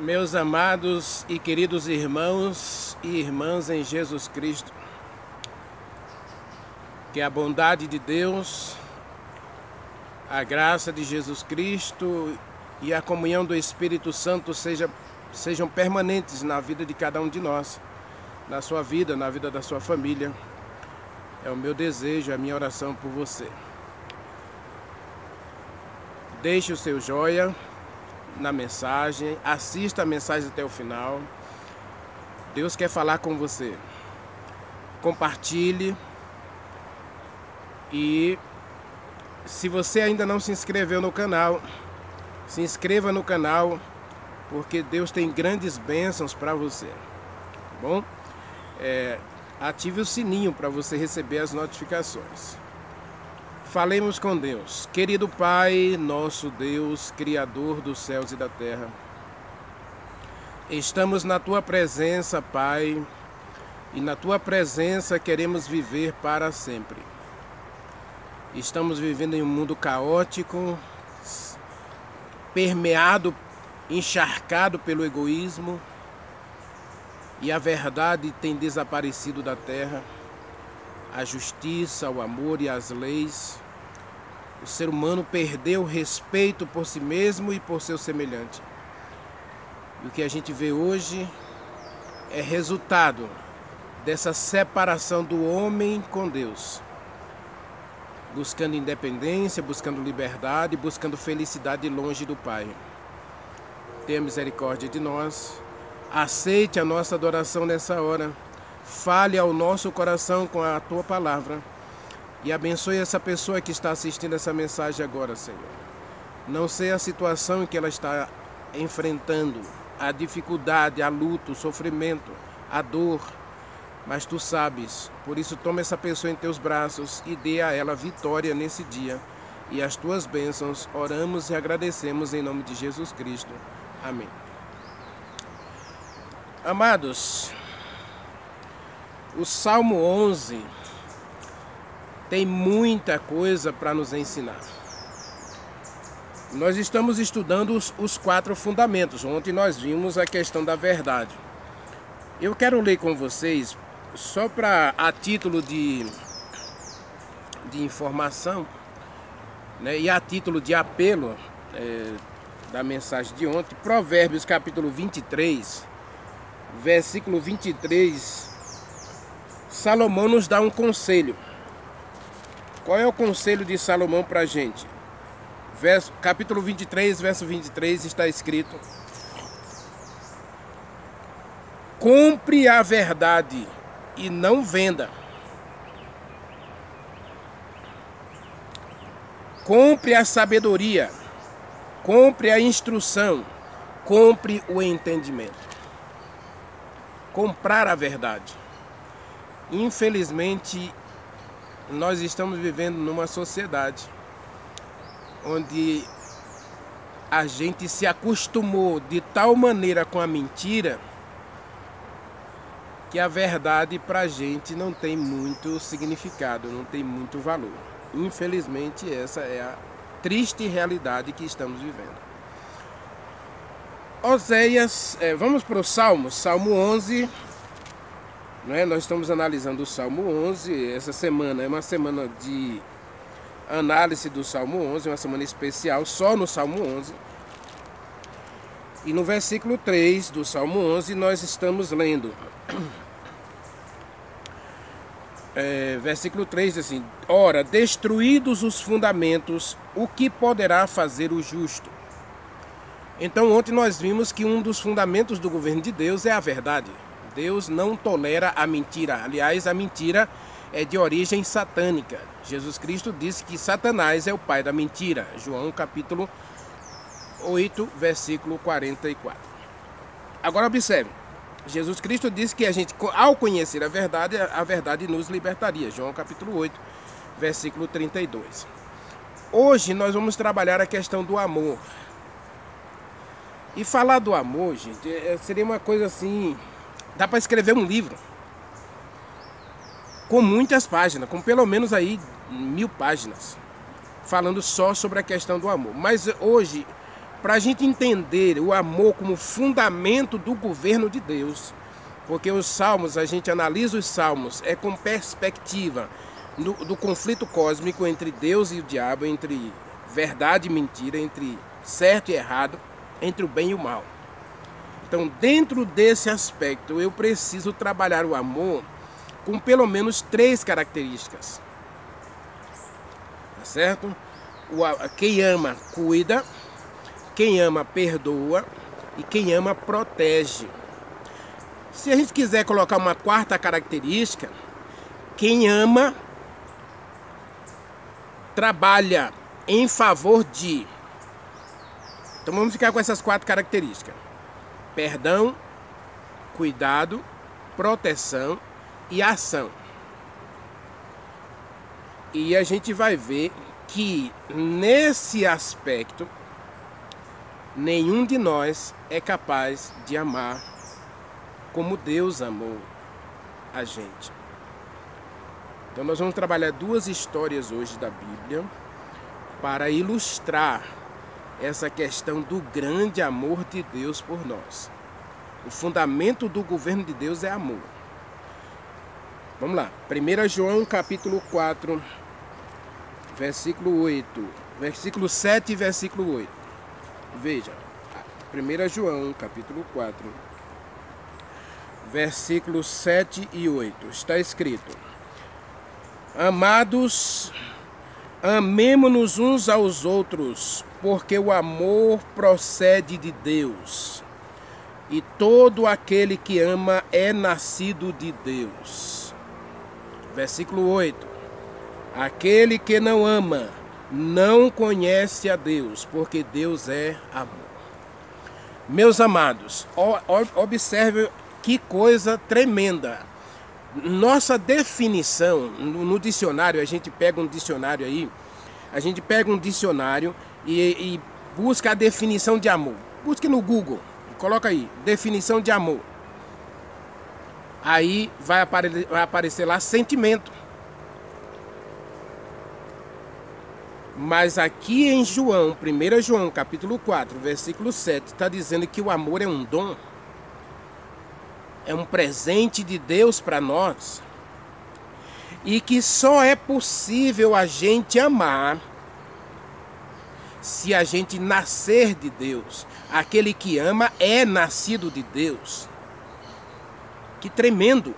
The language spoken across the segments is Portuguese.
Meus amados e queridos irmãos e irmãs em Jesus Cristo, que a bondade de Deus, a graça de Jesus Cristo e a comunhão do Espírito Santo sejam permanentes na vida de cada um de nós, na sua vida, na vida da sua família. É o meu desejo, a minha oração por você. Deixe o seu joia na mensagem, assista a mensagem até o final. Deus quer falar com você. Compartilhe. E se você ainda não se inscreveu no canal, se inscreva no canal, porque Deus tem grandes bênçãos para você. Tá bom? Ative o sininho para você receber as notificações. Falemos com Deus. Querido Pai, nosso Deus, Criador dos céus e da terra, estamos na Tua presença, Pai, e na Tua presença queremos viver para sempre. Estamos vivendo em um mundo caótico, permeado, encharcado pelo egoísmo, e a verdade tem desaparecido da terra. A justiça, o amor e as leis. O ser humano perdeu o respeito por si mesmo e por seu semelhante. E o que a gente vê hoje é resultado dessa separação do homem com Deus. Buscando independência, buscando liberdade, buscando felicidade longe do Pai. Tenha misericórdia de nós. Aceite a nossa adoração nessa hora. Fale ao nosso coração com a Tua palavra e abençoe essa pessoa que está assistindo essa mensagem agora, Senhor. Não sei a situação em que ela está enfrentando, a dificuldade, a luta, o sofrimento, a dor, mas Tu sabes. Por isso, toma essa pessoa em Teus braços e dê a ela vitória nesse dia e as Tuas bênçãos. Oramos e agradecemos em nome de Jesus Cristo. Amém. Amados, o Salmo 11 tem muita coisa para nos ensinar. Nós estamos estudando os 4 fundamentos. Ontem nós vimos a questão da verdade. Eu quero ler com vocês, só a título de informação, né, e a título de apelo da mensagem de ontem, Provérbios capítulo 23, versículo 23, Salomão nos dá um conselho. Qual é o conselho de Salomão para a gente? Capítulo 23, verso 23 está escrito: compre a verdade e não venda. Compre a sabedoria, compre a instrução, compre o entendimento. Comprar a verdade. Infelizmente, nós estamos vivendo numa sociedade onde a gente se acostumou de tal maneira com a mentira que a verdade para a gente não tem muito significado, não tem muito valor. Infelizmente, essa é a triste realidade que estamos vivendo. Oséias, vamos para o Salmo 11. Nós estamos analisando o Salmo 11. Essa semana é uma semana de análise do Salmo 11, uma semana especial só no Salmo 11. E no versículo 3 do Salmo 11 nós estamos lendo. Versículo 3 diz assim: ora, destruídos os fundamentos, o que poderá fazer o justo? Então ontem nós vimos que um dos fundamentos do governo de Deus é a verdade. Deus não tolera a mentira. Aliás, a mentira é de origem satânica. Jesus Cristo disse que Satanás é o pai da mentira. João capítulo 8, versículo 44. Agora observe. Jesus Cristo disse que a gente, ao conhecer a verdade nos libertaria. João capítulo 8, versículo 32. Hoje nós vamos trabalhar a questão do amor. E falar do amor, gente, seria uma coisa assim... Dá para escrever um livro com muitas páginas, com pelo menos aí 1000 páginas, falando só sobre a questão do amor. Mas hoje para a gente entender o amor como fundamento do governo de Deus, porque os salmos, a gente analisa os salmos, é com perspectiva do conflito cósmico entre Deus e o diabo, entre verdade e mentira, entre certo e errado, entre o bem e o mal. Então, dentro desse aspecto, eu preciso trabalhar o amor com pelo menos 3 características. Tá certo? Quem ama, cuida. Quem ama, perdoa. E quem ama, protege. Se a gente quiser colocar uma 4ª característica, quem ama, trabalha em favor de. Então vamos ficar com essas 4 características: perdão, cuidado, proteção e ação. E a gente vai ver que nesse aspecto nenhum de nós é capaz de amar como Deus amou a gente. Então nós vamos trabalhar 2 histórias hoje da Bíblia para ilustrar essa questão do grande amor de Deus por nós. O fundamento do governo de Deus é amor. Vamos lá. 1 João capítulo 4, versículo 8. Versículo 7 e versículo 8. Veja. 1 João capítulo 4, versículos 7 e 8. Está escrito: Amados, amemo-nos uns aos outros, porque o amor procede de Deus. E todo aquele que ama é nascido de Deus. Versículo 8. Aquele que não ama não conhece a Deus, porque Deus é amor. Meus amados, observe que coisa tremenda. Nossa definição no dicionário, a gente pega um dicionário aí, e busca a definição de amor. Busque no Google, coloca aí, definição de amor. Aí vai aparecer lá sentimento. Mas aqui em João, 1 João capítulo 4, versículo 7, está dizendo que o amor é um dom. É um presente de Deus para nós. E que só é possível a gente amar se a gente nascer de Deus. Aquele que ama é nascido de Deus. Que tremendo!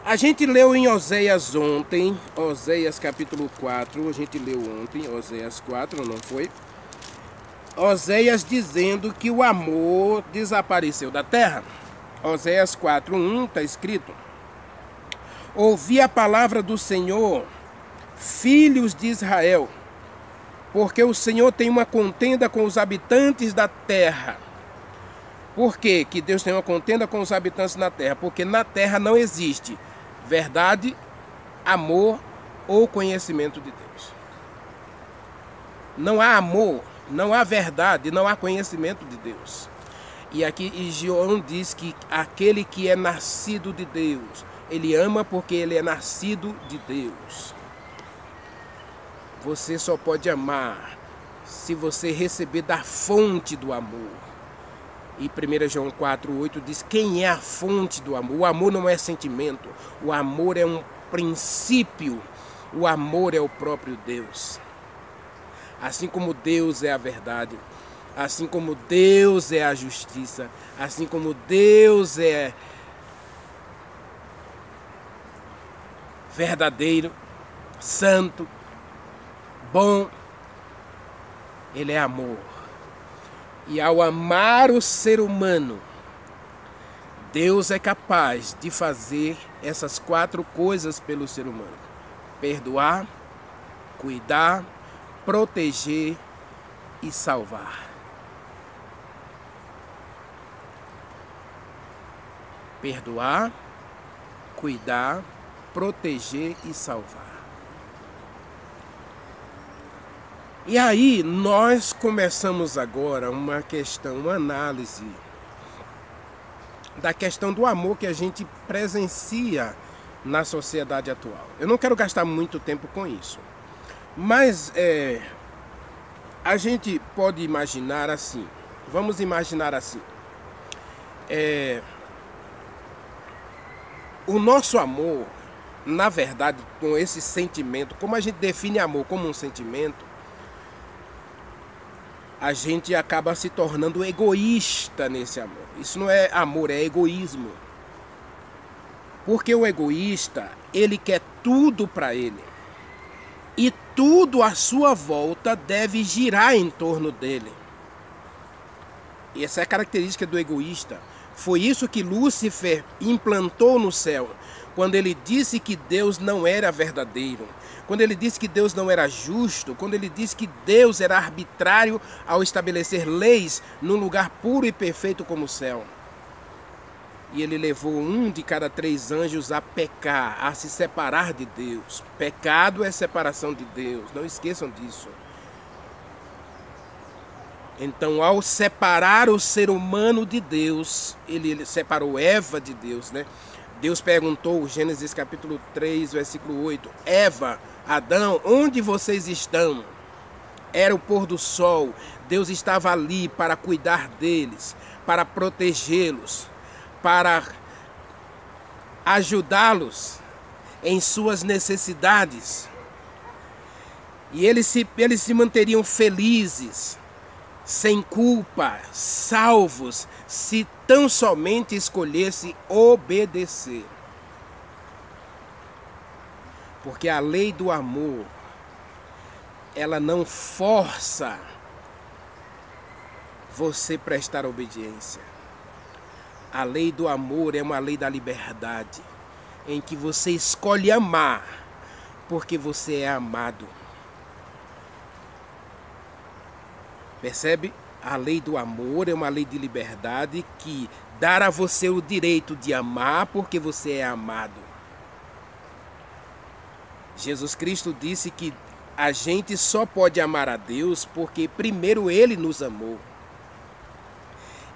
A gente leu em Oséias ontem, Oséias capítulo 4, a gente leu ontem, Oséias 4, não foi? Oséias dizendo que o amor desapareceu da terra. Oséias 4:1 está escrito: Ouvi a palavra do Senhor, filhos de Israel, porque o Senhor tem uma contenda com os habitantes da terra. Por quê que Deus tem uma contenda com os habitantes da terra? Porque na terra não existe verdade, amor ou conhecimento de Deus. Não há amor, não há verdade, não há conhecimento de Deus. E aqui João diz que aquele que é nascido de Deus, ele ama porque ele é nascido de Deus. Você só pode amar se você receber da fonte do amor. E 1 João 4:8 diz: quem é a fonte do amor? O amor não é sentimento, o amor é um princípio, o amor é o próprio Deus. Assim como Deus é a verdade, assim como Deus é a justiça, assim como Deus é verdadeiro, santo, bom, Ele é amor. E ao amar o ser humano, Deus é capaz de fazer essas 4 coisas pelo ser humano: perdoar, cuidar, proteger e salvar. Perdoar, cuidar, proteger e salvar. E aí nós começamos agora uma análise da questão do amor que a gente presencia na sociedade atual. Eu não quero gastar muito tempo com isso, mas A gente pode imaginar assim, vamos imaginar assim, o nosso amor, na verdade, com esse sentimento, como a gente define amor como um sentimento, a gente acaba se tornando egoísta nesse amor. Isso não é amor, é egoísmo. Porque o egoísta, ele quer tudo para ele. E tudo à sua volta deve girar em torno dele. E essa é a característica do egoísta. Foi isso que Lúcifer implantou no céu, quando ele disse que Deus não era verdadeiro, quando ele disse que Deus não era justo, quando ele disse que Deus era arbitrário ao estabelecer leis num lugar puro e perfeito como o céu. E ele levou 1 de cada 3 anjos a pecar, a se separar de Deus. Pecado é separação de Deus, não esqueçam disso. Então, ao separar o ser humano de Deus, ele separou Eva de Deus, né? Deus perguntou, Gênesis capítulo 3, versículo 8, Eva, Adão, onde vocês estão? Era o pôr do sol, Deus estava ali para cuidar deles, para protegê-los, para ajudá-los em suas necessidades. E eles se manteriam felizes, sem culpa, salvos, se tão somente escolhesse obedecer. Porque a lei do amor, ela não força você prestar obediência. A lei do amor é uma lei da liberdade, em que você escolhe amar, porque você é amado. Percebe? A lei do amor é uma lei de liberdade que dá a você o direito de amar porque você é amado. Jesus Cristo disse que a gente só pode amar a Deus porque primeiro Ele nos amou.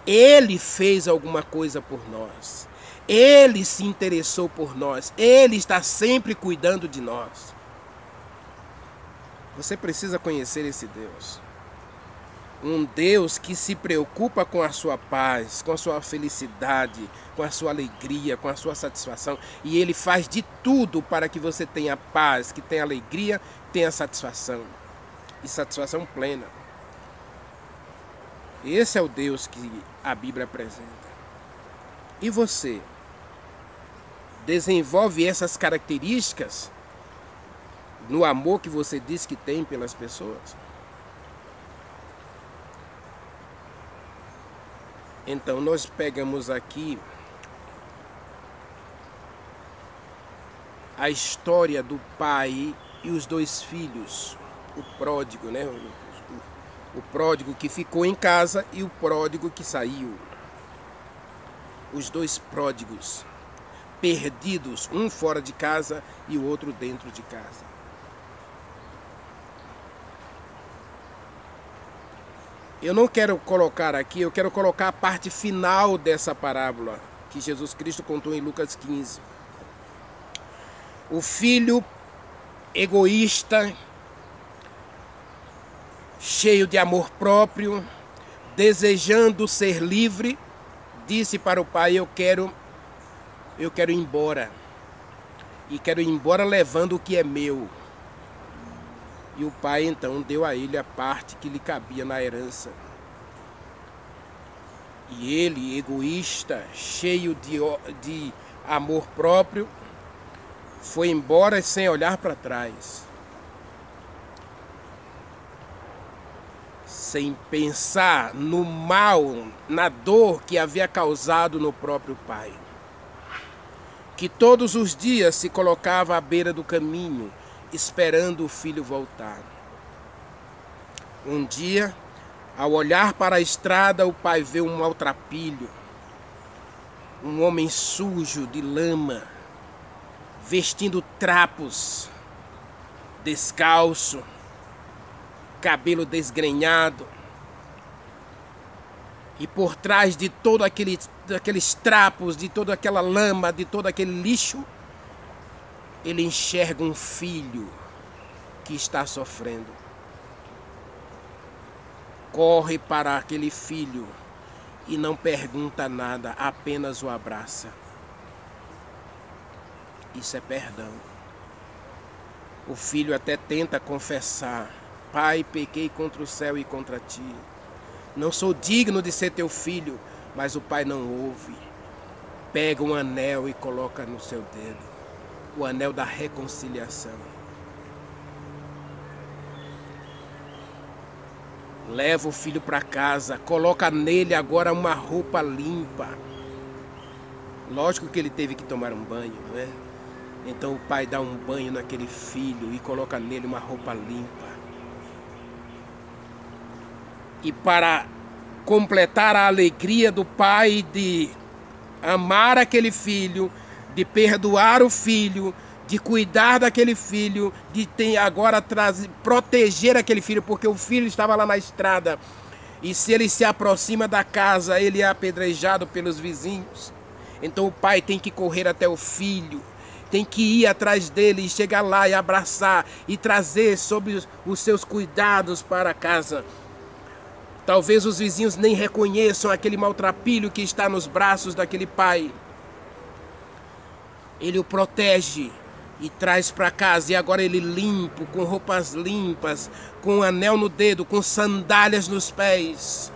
Ele fez alguma coisa por nós. Ele se interessou por nós. Ele está sempre cuidando de nós. Você precisa conhecer esse Deus. Um Deus que se preocupa com a sua paz, com a sua felicidade, com a sua alegria, com a sua satisfação. E Ele faz de tudo para que você tenha paz, que tenha alegria, tenha satisfação. E satisfação plena. Esse é o Deus que a Bíblia apresenta. E você? Desenvolve essas características no amor que você diz que tem pelas pessoas? Então nós pegamos aqui a história do pai e os 2 filhos, o pródigo, né? O pródigo que ficou em casa e o pródigo que saiu. Os 2 pródigos, perdidos, um fora de casa e o outro dentro de casa. Eu não quero colocar aqui, eu quero colocar a parte final dessa parábola que Jesus Cristo contou em Lucas 15. O filho egoísta, cheio de amor próprio, desejando ser livre, disse para o pai: eu quero ir embora. E quero ir embora levando o que é meu. E o pai então deu a ele a parte que lhe cabia na herança. E ele, egoísta, cheio de amor próprio, foi embora sem olhar para trás. Sem pensar no mal, na dor que havia causado no próprio pai. Que todos os dias se colocava à beira do caminho, esperando o filho voltar. Um dia, ao olhar para a estrada, o pai vê um maltrapilho, um homem sujo de lama, vestindo trapos, descalço, cabelo desgrenhado. E por trás de todo aqueles trapos, de toda aquela lama, de todo aquele lixo, ele enxerga um filho que está sofrendo. corre para aquele filho e não pergunta nada, apenas o abraça. Isso é perdão. O filho até tenta confessar: Pai, pequei contra o céu e contra ti. Não sou digno de ser teu filho. Mas o pai não ouve. Pega um anel e coloca no seu dedo. O anel da reconciliação. Leva o filho para casa. Coloca nele agora uma roupa limpa. Lógico que ele teve que tomar um banho, não é? Então o pai dá um banho naquele filho e coloca nele uma roupa limpa. E para completar a alegria do pai de amar aquele filho, de perdoar o filho, de cuidar daquele filho, de ter agora proteger aquele filho, porque o filho estava lá na estrada. E se ele se aproxima da casa, ele é apedrejado pelos vizinhos. Então o pai tem que correr até o filho, tem que ir atrás dele e chegar lá e abraçar e trazer sob os seus cuidados para casa. Talvez os vizinhos nem reconheçam aquele maltrapilho que está nos braços daquele pai. Ele o protege e traz para casa. E agora ele limpo, com roupas limpas, com um anel no dedo, com sandálias nos pés.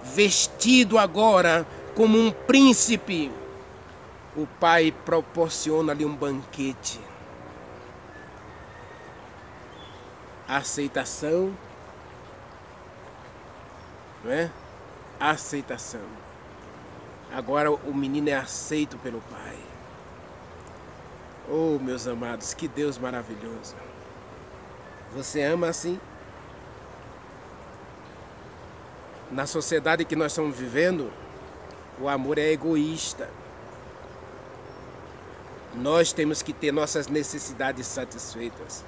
Vestido agora como um príncipe. O pai proporciona-lhe um banquete. Aceitação. Não é? Aceitação. Agora o menino é aceito pelo pai. Oh, meus amados, que Deus maravilhoso. Você ama assim? Na sociedade que nós estamos vivendo, o amor é egoísta. Nós temos que ter nossas necessidades satisfeitas.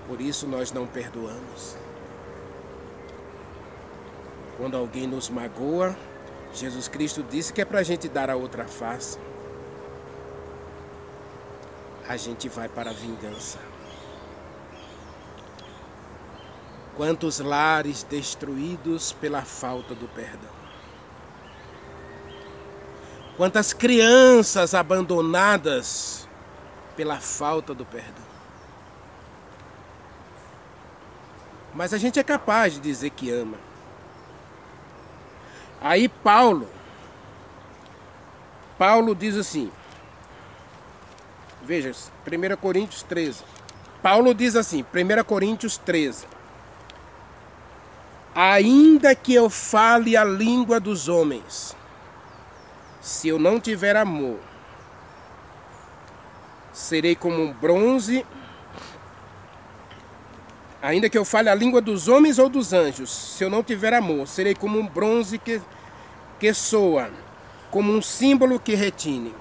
Por isso nós não perdoamos. Quando alguém nos magoa, Jesus Cristo disse que é para a gente dar a outra face. A gente vai para a vingança. Quantos lares destruídos pela falta do perdão. Quantas crianças abandonadas pela falta do perdão. Mas a gente é capaz de dizer que ama. Aí Paulo diz assim, veja, 1 Coríntios 13. Paulo diz assim, 1 Coríntios 13. Ainda que eu fale a língua dos homens, se eu não tiver amor, serei como um bronze. Ainda que eu fale a língua dos homens ou dos anjos, se eu não tiver amor, serei como um bronze que soa, como um símbolo que retine.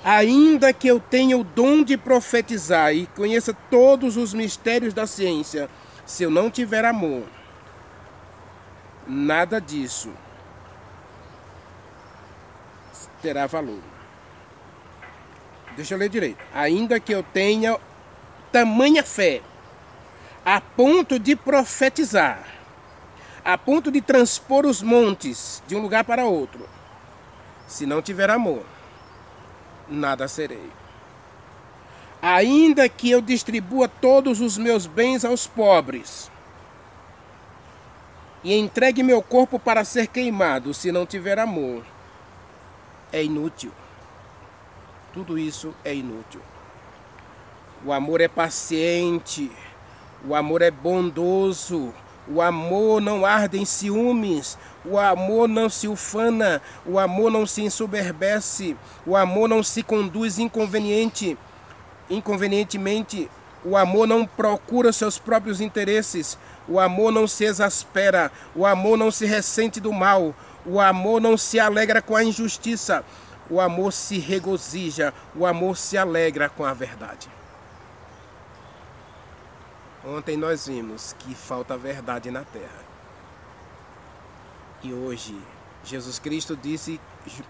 Ainda que eu tenha o dom de profetizar e conheça todos os mistérios da ciência, se eu não tiver amor, nada disso terá valor. Deixa eu ler direito. Ainda que eu tenha tamanha fé, a ponto de profetizar, a ponto de transpor os montes de um lugar para outro, se não tiver amor, nada serei. Ainda que eu distribua todos os meus bens aos pobres e entregue meu corpo para ser queimado, se não tiver amor, é inútil. Tudo isso é inútil. O amor é paciente. O amor é bondoso, o amor não arde em ciúmes, o amor não se ufana, o amor não se ensoberbece, o amor não se conduz inconvenientemente, o amor não procura seus próprios interesses, o amor não se exaspera, o amor não se ressente do mal, o amor não se alegra com a injustiça, o amor se regozija, o amor se alegra com a verdade. Ontem nós vimos que falta verdade na terra. E hoje, Jesus Cristo disse,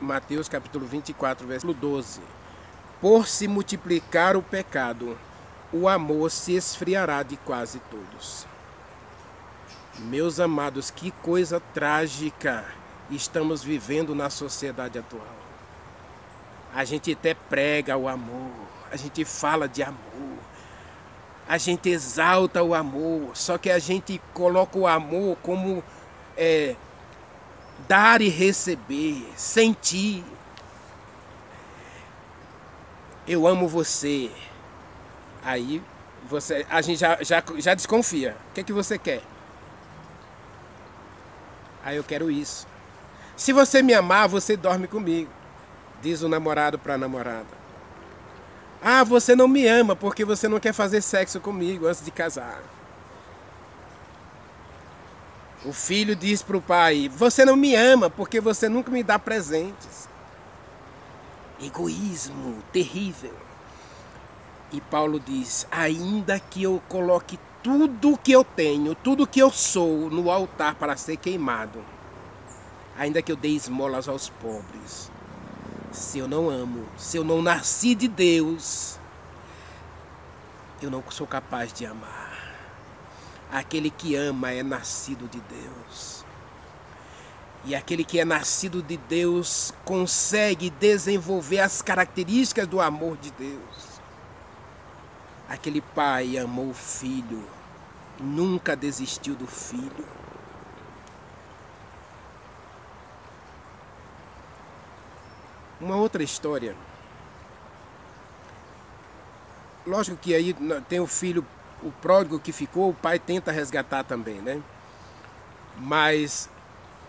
Mateus capítulo 24, versículo 12, por se multiplicar o pecado, o amor se esfriará de quase todos. Meus amados, que coisa trágica estamos vivendo na sociedade atual. A gente até prega o amor, a gente fala de amor, a gente exalta o amor, só que a gente coloca o amor como dar e receber, sentir. Eu amo você. Aí a gente já desconfia. O que é que você quer? Aí eu quero isso. Se você me amar, você dorme comigo, diz o namorado para a namorada. Ah, você não me ama porque você não quer fazer sexo comigo antes de casar. O filho diz para o pai, você não me ama porque você nunca me dá presentes. Egoísmo terrível. E Paulo diz, ainda que eu coloque tudo que eu tenho, tudo que eu sou no altar para ser queimado, ainda que eu dê esmolas aos pobres, se eu não amo, se eu não nasci de Deus, eu não sou capaz de amar. Aquele que ama é nascido de Deus. E aquele que é nascido de Deus consegue desenvolver as características do amor de Deus. Aquele pai amou o filho, nunca desistiu do filho. Uma outra história. Lógico que aí tem o filho, o pródigo que ficou, o pai tenta resgatar também, né? Mas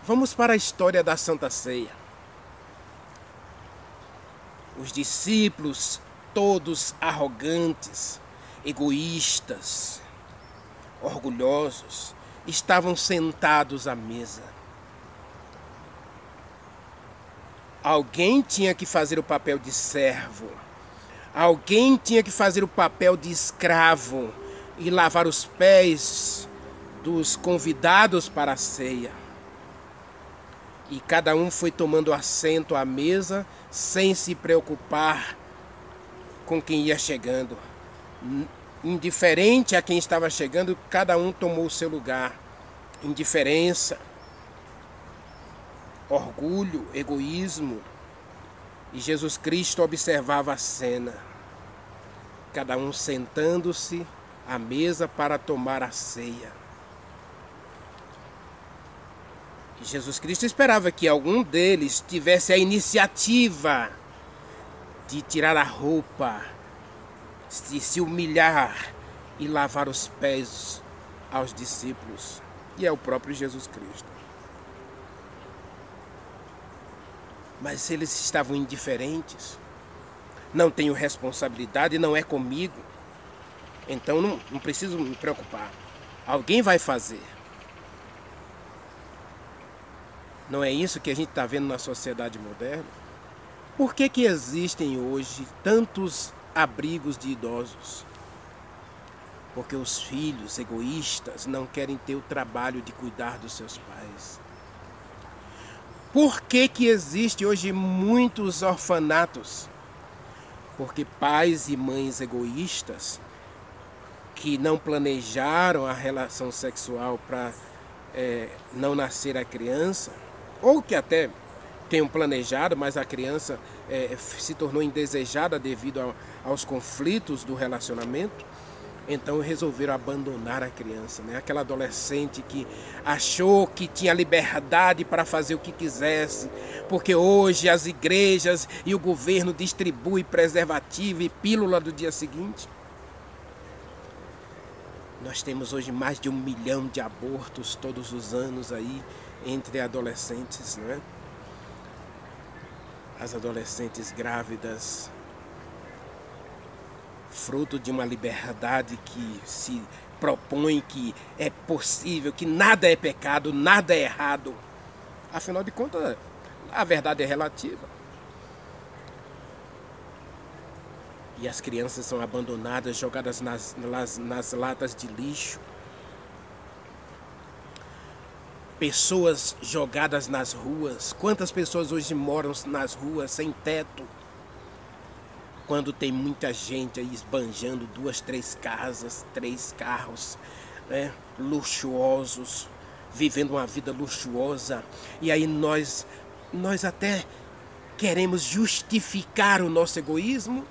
vamos para a história da Santa Ceia. Os discípulos, todos arrogantes, egoístas, orgulhosos, estavam sentados à mesa. Alguém tinha que fazer o papel de servo. Alguém tinha que fazer o papel de escravo e lavar os pés dos convidados para a ceia. E cada um foi tomando assento à mesa sem se preocupar com quem ia chegando. Indiferente a quem estava chegando, cada um tomou o seu lugar. Indiferença, orgulho, egoísmo. E Jesus Cristo observava a cena. Cada um sentando-se à mesa para tomar a ceia. E Jesus Cristo esperava que algum deles tivesse a iniciativa de tirar a roupa, de se humilhar e lavar os pés aos discípulos. E é o próprio Jesus Cristo. Mas eles estavam indiferentes. Não tenho responsabilidade, não é comigo. Então não preciso me preocupar. Alguém vai fazer. Não é isso que a gente está vendo na sociedade moderna? Por que que existem hoje tantos abrigos de idosos? Porque os filhos egoístas não querem ter o trabalho de cuidar dos seus pais. Por que que existe hoje muitos orfanatos? Porque pais e mães egoístas que não planejaram a relação sexual para não nascer a criança, ou que até tenham planejado, mas a criança se tornou indesejada devido aos conflitos do relacionamento, então resolveram abandonar a criança, né? Aquela adolescente que achou que tinha liberdade para fazer o que quisesse, porque hoje as igrejas e o governo distribuem preservativo e pílula do dia seguinte. Nós temos hoje mais de 1 milhão de abortos todos os anos aí entre adolescentes, né? As adolescentes grávidas, fruto de uma liberdade que se propõe que é possível, que nada é pecado, nada é errado. Afinal de contas, a verdade é relativa. E as crianças são abandonadas, jogadas nas latas de lixo. Pessoas jogadas nas ruas. Quantas pessoas hoje moram nas ruas sem teto? quando tem muita gente aí esbanjando 2, 3 casas, 3 carros, né, luxuosos, vivendo uma vida luxuosa, e aí nós até queremos justificar o nosso egoísmo,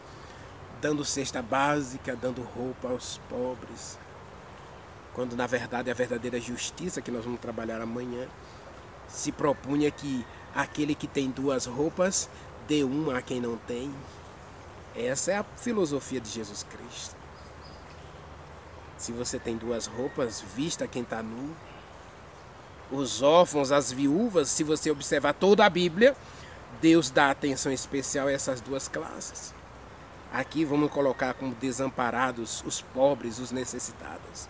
dando cesta básica, dando roupa aos pobres, quando na verdade a verdadeira justiça, que nós vamos trabalhar amanhã, se propunha que aquele que tem 2 roupas dê uma a quem não tem. Essa é a filosofia de Jesus Cristo. Se você tem 2 roupas, vista quem está nu. Os órfãos, as viúvas, se você observar toda a Bíblia, Deus dá atenção especial a essas 2 classes. Aqui vamos colocar como desamparados os pobres, os necessitados.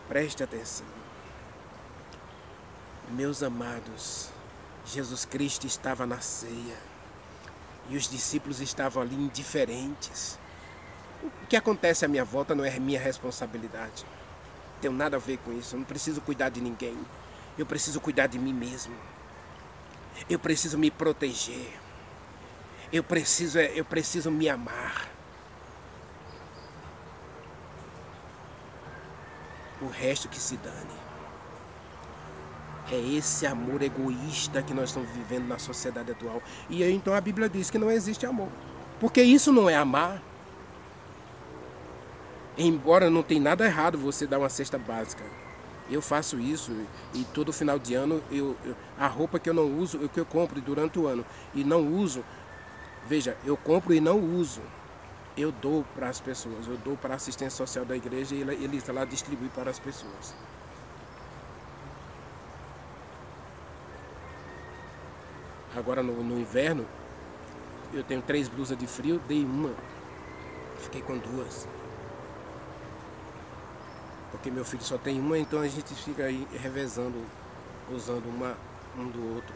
Preste atenção. Meus amados, Jesus Cristo estava na ceia e os discípulos estavam ali indiferentes. O que acontece à minha volta não é minha responsabilidade. Não tenho nada a ver com isso. Eu não preciso cuidar de ninguém. Eu preciso cuidar de mim mesmo. Eu preciso me proteger. Eu preciso me amar. O resto que se dane. É esse amor egoísta que nós estamos vivendo na sociedade atual. E aí então a Bíblia diz que não existe amor. Porque isso não é amar. Embora não tenha nada errado você dar uma cesta básica. Eu faço isso e todo final de ano a roupa que eu não uso, que eu compro durante o ano e não uso. Veja, eu compro e não uso. Eu dou para as pessoas. Eu dou para a assistência social da igreja e ele está lá distribui para as pessoas. Agora no inverno, eu tenho 3 blusas de frio, dei uma, fiquei com 2. Porque meu filho só tem uma, então a gente fica aí revezando, usando um do outro.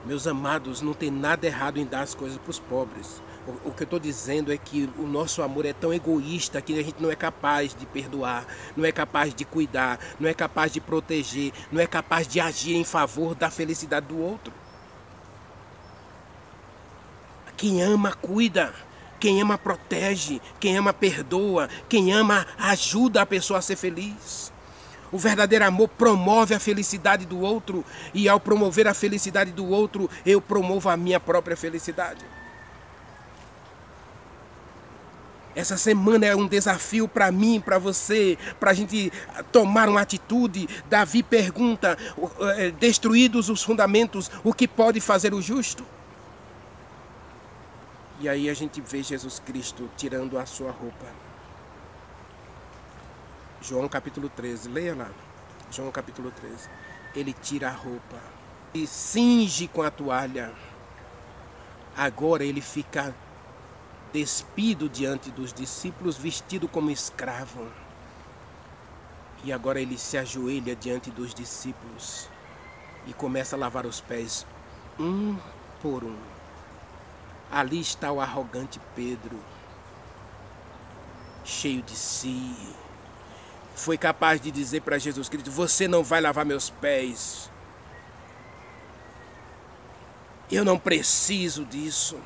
Meus amados, não tem nada errado em dar as coisas para os pobres. O que eu estou dizendo é que o nosso amor é tão egoísta que a gente não é capaz de perdoar, não é capaz de cuidar, não é capaz de proteger, não é capaz de agir em favor da felicidade do outro. Quem ama, cuida. Quem ama, protege. Quem ama, perdoa. Quem ama, ajuda a pessoa a ser feliz. O verdadeiro amor promove a felicidade do outro. E ao promover a felicidade do outro, eu promovo a minha própria felicidade. Essa semana é um desafio para mim, para você, para a gente tomar uma atitude. Davi pergunta, destruídos os fundamentos, o que pode fazer o justo? E aí a gente vê Jesus Cristo tirando a sua roupa. João capítulo 13, leia lá. João capítulo 13. Ele tira a roupa e cinge com a toalha. Agora ele fica despido diante dos discípulos, vestido como escravo. E agora ele se ajoelha diante dos discípulos e começa a lavar os pés, um por um. Ali está o arrogante Pedro, cheio de si. Foi capaz de dizer para Jesus Cristo, você não vai lavar meus pés. Eu não preciso disso.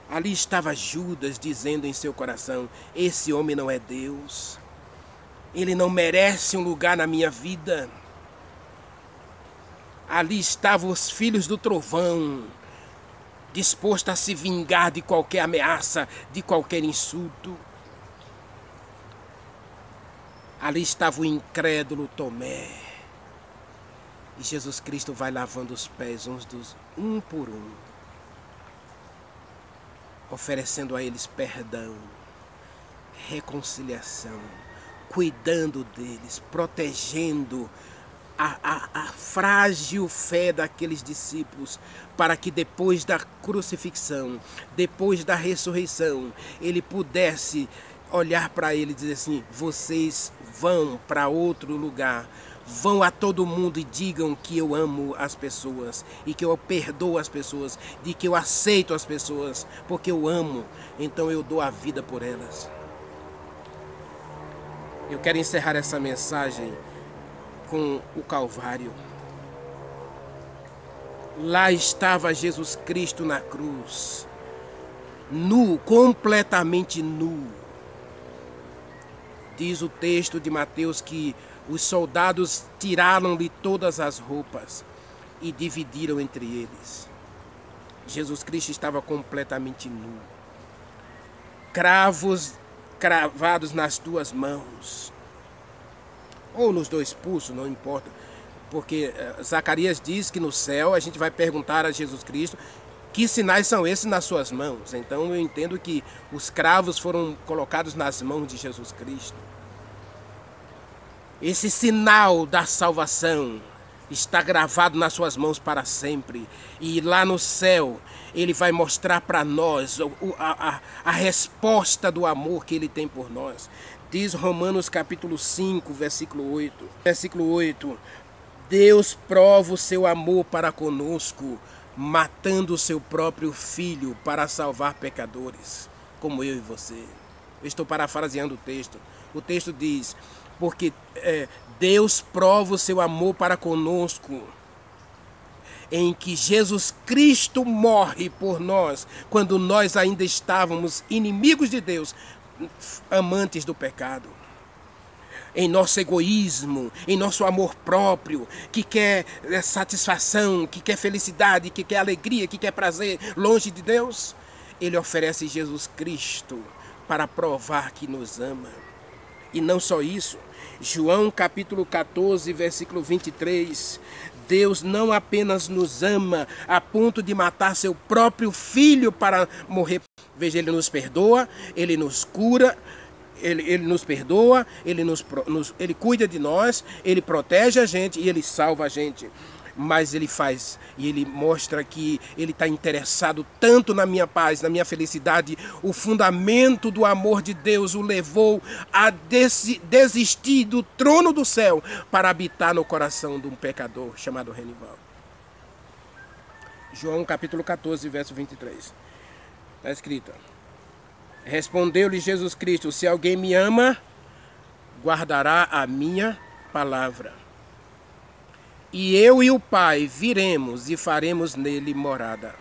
Ali estava Judas dizendo em seu coração, esse homem não é Deus. Ele não merece um lugar na minha vida. Ali estavam os filhos do trovão, disposto a se vingar de qualquer ameaça, de qualquer insulto. Ali estava o incrédulo Tomé. E Jesus Cristo vai lavando os pés um por um, oferecendo a eles perdão, reconciliação, cuidando deles, protegendo a frágil fé daqueles discípulos, para que depois da crucifixão, depois da ressurreição, ele pudesse olhar para ele e dizer assim, vocês vão para outro lugar, vão a todo mundo e digam que eu amo as pessoas, e que eu perdoo as pessoas, de que eu aceito as pessoas, porque eu amo, então eu dou a vida por elas. Eu quero encerrar essa mensagem com o Calvário. Lá estava Jesus Cristo na cruz, nu, completamente nu. Diz o texto de Mateus que os soldados tiraram-lhe todas as roupas e dividiram entre eles. Jesus Cristo estava completamente nu. Cravos cravados nas duas mãos, ou nos dois pulsos, não importa. Porque Zacarias diz que no céu a gente vai perguntar a Jesus Cristo que sinais são esses nas suas mãos. Então eu entendo que os cravos foram colocados nas mãos de Jesus Cristo. Esse sinal da salvação está gravado nas suas mãos para sempre. E lá no céu ele vai mostrar para nós a resposta do amor que ele tem por nós. Diz Romanos capítulo 5, versículo 8. Versículo 8. Deus prova o seu amor para conosco, matando o seu próprio filho para salvar pecadores, como eu e você. Eu estou parafraseando o texto. O texto diz, porque Deus prova o seu amor para conosco, em que Jesus Cristo morre por nós, quando nós ainda estávamos inimigos de Deus, amantes do pecado. Em nosso egoísmo, em nosso amor próprio, que quer satisfação, que quer felicidade, que quer alegria, que quer prazer, longe de Deus, ele oferece Jesus Cristo para provar que nos ama. E não só isso, João capítulo 14, versículo 23, Deus não apenas nos ama a ponto de matar seu próprio filho para morrer. Veja, ele nos perdoa, ele nos cura, ele nos perdoa, ele cuida de nós, ele protege a gente e ele salva a gente. Mas ele faz, e ele mostra que ele está interessado tanto na minha paz, na minha felicidade. O fundamento do amor de Deus o levou a desistir do trono do céu para habitar no coração de um pecador chamado Renivaldo. João capítulo 14, verso 23. Está escrito: respondeu-lhe Jesus Cristo, se alguém me ama, guardará a minha palavra. E eu e o Pai viremos e faremos nele morada.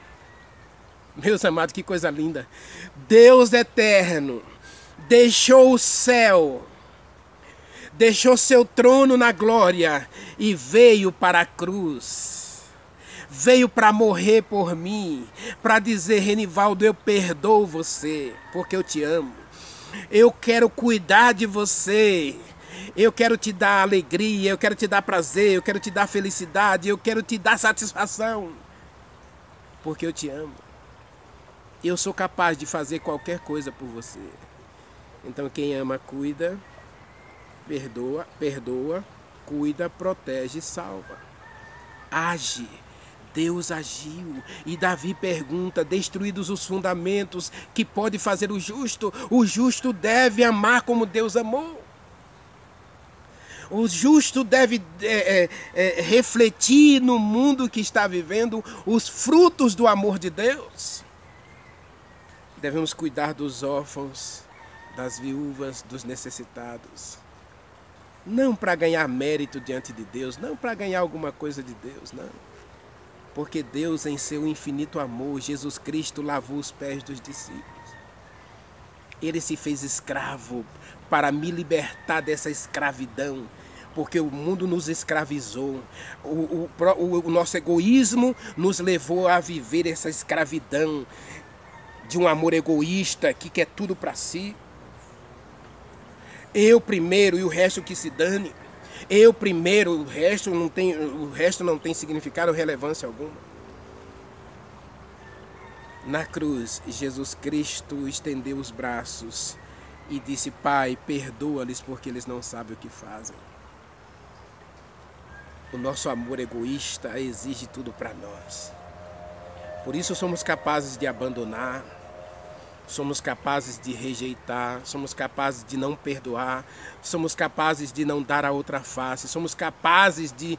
Meus amados, que coisa linda. Deus eterno deixou o céu, deixou seu trono na glória e veio para a cruz. Veio para morrer por mim, para dizer, Renivaldo, eu perdoo você, porque eu te amo. Eu quero cuidar de você. Eu quero te dar alegria, eu quero te dar prazer, eu quero te dar felicidade, eu quero te dar satisfação. Porque eu te amo. Eu sou capaz de fazer qualquer coisa por você. Então quem ama, cuida, perdoa, cuida, protege e salva. Age. Deus agiu. E Davi pergunta, destruídos os fundamentos, que pode fazer o justo deve amar como Deus amou. O justo deve refletir no mundo que está vivendo os frutos do amor de Deus. Devemos cuidar dos órfãos, das viúvas, dos necessitados. Não para ganhar mérito diante de Deus, não para ganhar alguma coisa de Deus, não. Porque Deus, em seu infinito amor, Jesus Cristo lavou os pés dos discípulos. Ele se fez escravo para me libertar dessa escravidão, porque o mundo nos escravizou. O nosso egoísmo nos levou a viver essa escravidão de um amor egoísta que quer tudo para si. Eu primeiro e o resto que se dane. Eu primeiro, o resto não tem significado ou relevância alguma. Na cruz, Jesus Cristo estendeu os braços e disse, Pai, perdoa-lhes porque eles não sabem o que fazem. O nosso amor egoísta exige tudo para nós. Por isso somos capazes de abandonar, somos capazes de rejeitar, somos capazes de não perdoar, somos capazes de não dar a outra face, somos capazes de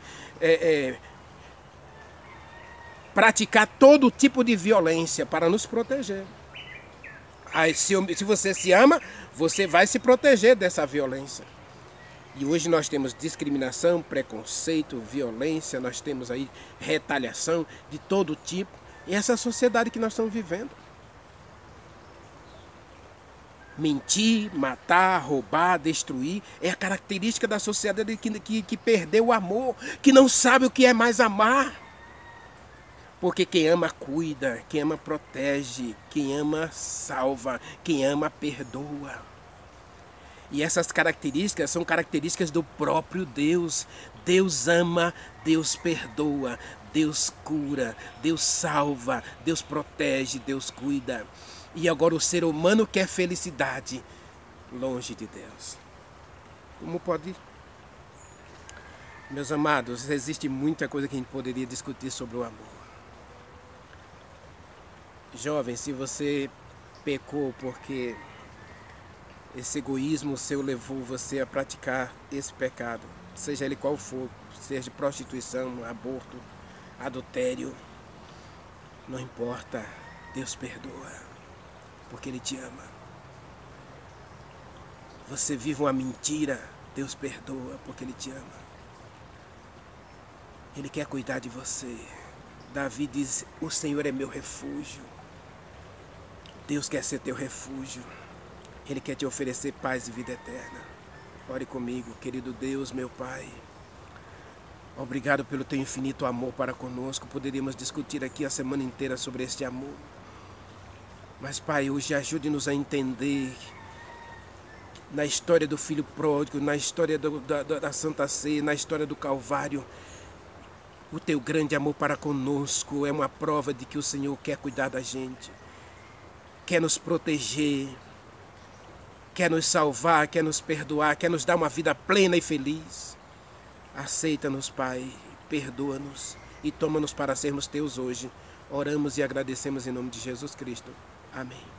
praticar todo tipo de violência para nos proteger. Aí, se você se ama, você vai se proteger dessa violência. E hoje nós temos discriminação, preconceito, violência, nós temos aí retaliação de todo tipo. E essa é a sociedade que nós estamos vivendo. Mentir, matar, roubar, destruir é a característica da sociedade que perdeu o amor, que não sabe o que é mais amar. Porque quem ama cuida, quem ama protege, quem ama salva, quem ama perdoa. E essas características são características do próprio Deus. Deus ama, Deus perdoa, Deus cura, Deus salva, Deus protege, Deus cuida. E agora o ser humano quer felicidade longe de Deus. Como pode? Meus amados, existe muita coisa que a gente poderia discutir sobre o amor. Jovem, se você pecou porque esse egoísmo seu levou você a praticar esse pecado, seja ele qual for, seja prostituição, aborto, adultério, não importa, Deus perdoa, porque Ele te ama. Você vive uma mentira, Deus perdoa, porque Ele te ama. Ele quer cuidar de você. Davi diz, o Senhor é meu refúgio. Deus quer ser teu refúgio. Ele quer te oferecer paz e vida eterna. Ore comigo, querido Deus, meu Pai. Obrigado pelo teu infinito amor para conosco. Poderíamos discutir aqui a semana inteira sobre este amor. Mas, Pai, hoje ajude-nos a entender na história do Filho Pródigo, na história da Santa Ceia, na história do Calvário. O teu grande amor para conosco é uma prova de que o Senhor quer cuidar da gente. Quer nos proteger. Quer nos salvar, quer nos perdoar, quer nos dar uma vida plena e feliz. Aceita-nos, Pai, perdoa-nos e toma-nos para sermos teus hoje. Oramos e agradecemos em nome de Jesus Cristo. Amém.